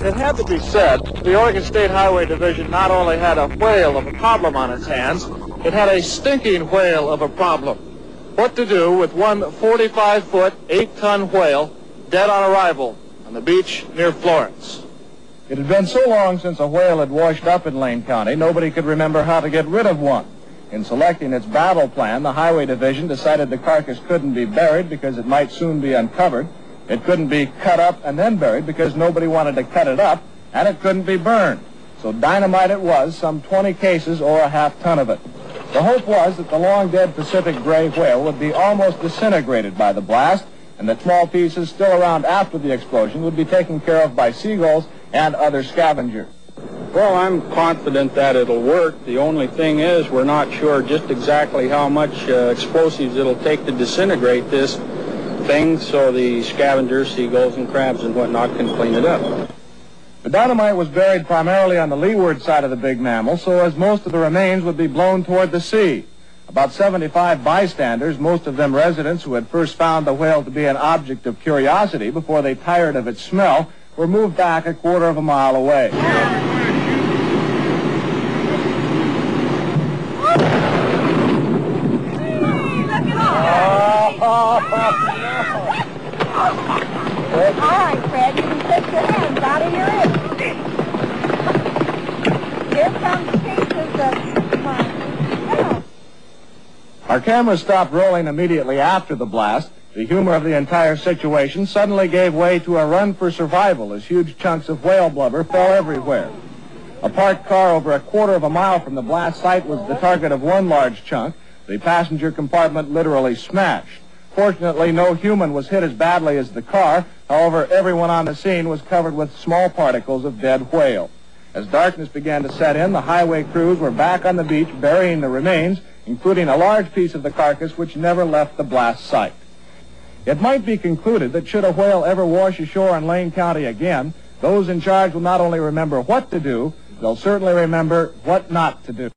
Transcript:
It had to be said, the Oregon State Highway Division not only had a whale of a problem on its hands, it had a stinking whale of a problem. What to do with one 45-foot, 8-ton whale dead on arrival on the beach near Florence? It had been so long since a whale had washed up in Lane County, nobody could remember how to get rid of one. In selecting its battle plan, the Highway Division decided the carcass couldn't be buried because it might soon be uncovered. It couldn't be cut up and then buried because nobody wanted to cut it up, and it couldn't be burned. So dynamite it was, some 20 cases or a half-ton of it. The hope was that the long-dead Pacific gray whale would be almost disintegrated by the blast, and that small pieces still around after the explosion would be taken care of by seagulls and other scavengers. Well, I'm confident that it'll work. The only thing is we're not sure just exactly how much explosives it'll take to disintegrate this thing, so the scavengers, seagulls and crabs and whatnot can clean it up. The dynamite was buried primarily on the leeward side of the big mammal, so as most of the remains would be blown toward the sea. About 75 bystanders, most of them residents who had first found the whale to be an object of curiosity before they tired of its smell, were moved back a quarter of a mile away. All right, Fred, you can take your hands out of your ears. Here comes pieces of mine. Our camera stopped rolling immediately after the blast. The humor of the entire situation suddenly gave way to a run for survival as huge chunks of whale blubber fell everywhere. A parked car over a quarter of a mile from the blast site was the target of one large chunk. The passenger compartment literally smashed. Fortunately, no human was hit as badly as the car. However, everyone on the scene was covered with small particles of dead whale. As darkness began to set in, the highway crews were back on the beach burying the remains, including a large piece of the carcass which never left the blast site. It might be concluded that should a whale ever wash ashore in Lane County again, those in charge will not only remember what to do, they'll certainly remember what not to do.